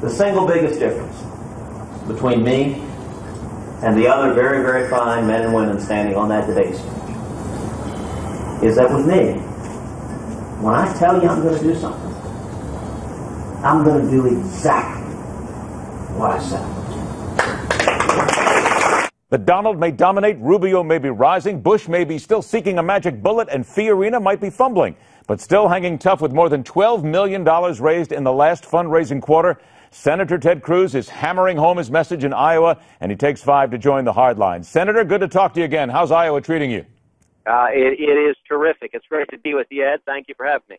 The single biggest difference between me and the other very, very fine men and women standing on that debate stage is that with me, when I tell you I'm going to do something, I'm going to do exactly what I said. But Donald may dominate, Rubio may be rising, Bush may be still seeking a magic bullet, and Fiorina might be fumbling, but still hanging tough with more than $12 million raised in the last fundraising quarter. Senator Ted Cruz is hammering home his message in Iowa, and he takes 5 to join the hardline. Senator, good to talk to you again. How's Iowa treating you? It is terrific. It's great to be with you, Ed. Thank you for having me.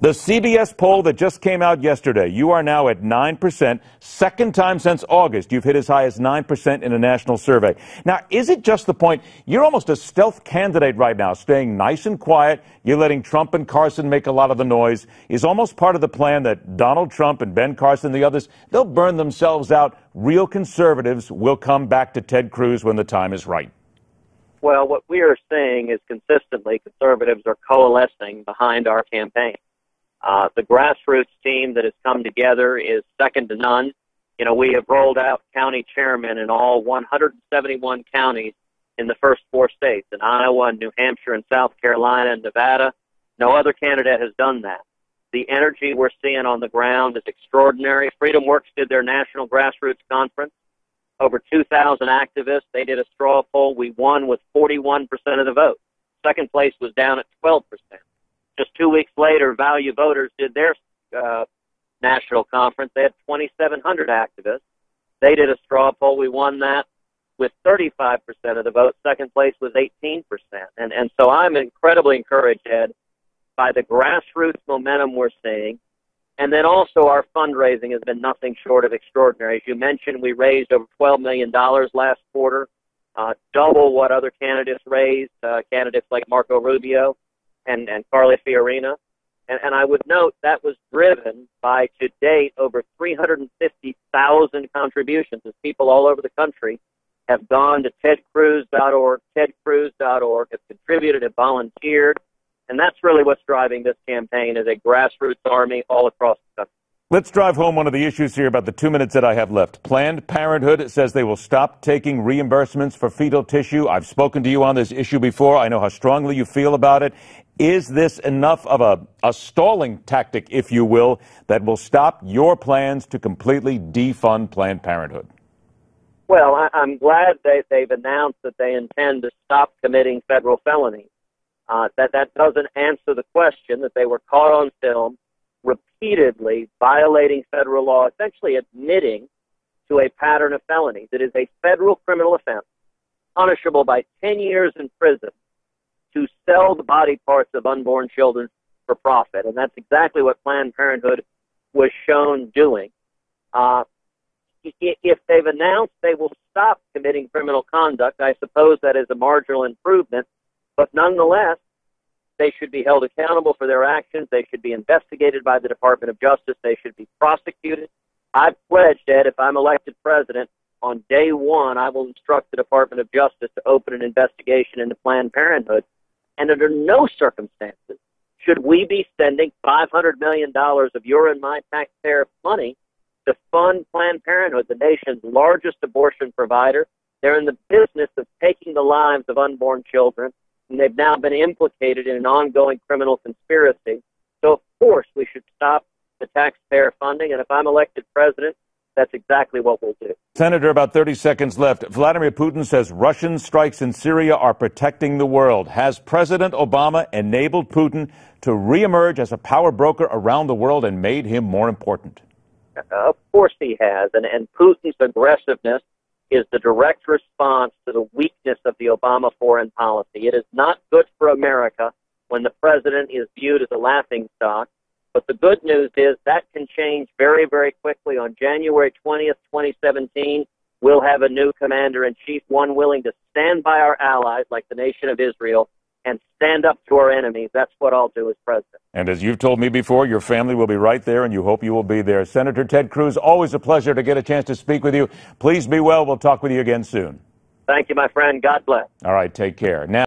The CBS poll that just came out yesterday, you are now at 9%. Second time since August you've hit as high as 9% in a national survey. Now, is it just the point you're almost a stealth candidate right now, staying nice and quiet? You're letting Trump and Carson make a lot of the noise. Is almost part of the plan that Donald Trump and Ben Carson and the others, they'll burn themselves out. Real conservatives will come back to Ted Cruz when the time is right. Well, what we are seeing is consistently conservatives are coalescing behind our campaign. The grassroots team that has come together is second to none. You know, we have rolled out county chairmen in all 171 counties in the first 4 states, in Iowa and New Hampshire and South Carolina and Nevada. No other candidate has done that. The energy we're seeing on the ground is extraordinary. Freedom Works did their national grassroots conference. Over 2,000 activists. They did a straw poll. We won with 41% of the vote. Second place was down at 12%. Just 2 weeks later, Value Voters did their national conference. They had 2,700 activists. They did a straw poll. We won that with 35% of the vote. Second place was 18%. And so I'm incredibly encouraged, Ed, by the grassroots momentum we're seeing. And then also our fundraising has been nothing short of extraordinary. As you mentioned, we raised over $12 million last quarter, double what other candidates raised, candidates like Marco Rubio and Carly Fiorina. And I would note that was driven by, to date, over 350,000 contributions as people all over the country have gone to tedcruz.org, tedcruz.org, have contributed, have volunteered. And that's really what's driving this campaign, is a grassroots army all across the country. Let's drive home one of the issues here about the 2 minutes that I have left. Planned Parenthood says they will stop taking reimbursements for fetal tissue. I've spoken to you on this issue before. I know how strongly you feel about it. Is this enough of a stalling tactic, if you will, that will stop your plans to completely defund Planned Parenthood? Well, I'm glad they've announced that they intend to stop committing federal felonies. That doesn't answer the question that they were caught on film repeatedly violating federal law, essentially admitting to a pattern of felonies. It is a federal criminal offense, punishable by 10 years in prison, to sell the body parts of unborn children for profit. And that's exactly what Planned Parenthood was shown doing. If they've announced they will stop committing criminal conduct, I suppose that is a marginal improvement. But nonetheless, they should be held accountable for their actions. They should be investigated by the Department of Justice. They should be prosecuted. I've pledged, Ed, if I'm elected president, on day one, I will instruct the Department of Justice to open an investigation into Planned Parenthood. And under no circumstances should we be spending $500 million of your and my taxpayer money to fund Planned Parenthood, the nation's largest abortion provider. They're in the business of taking the lives of unborn children, and they've now been implicated in an ongoing criminal conspiracy. So, of course, we should stop the taxpayer funding, and if I'm elected president, that's exactly what we'll do. Senator, about 30 seconds left. Vladimir Putin says Russian strikes in Syria are protecting the world. Has President Obama enabled Putin to reemerge as a power broker around the world and made him more important? Of course he has, and Putin's aggressiveness is the direct response to the weakness of the Obama foreign policy. It is not good for America when the president is viewed as a laughingstock. But the good news is that can change very, very quickly. On January 20th, 2017, we'll have a new commander-in-chief, one willing to stand by our allies like the nation of Israel and stand up to our enemies. That's what I'll do as president. And as you've told me before, your family will be right there, and you hope you will be there. Senator Ted Cruz, always a pleasure to get a chance to speak with you. Please be well. We'll talk with you again soon. Thank you, my friend. God bless. All right, take care. Now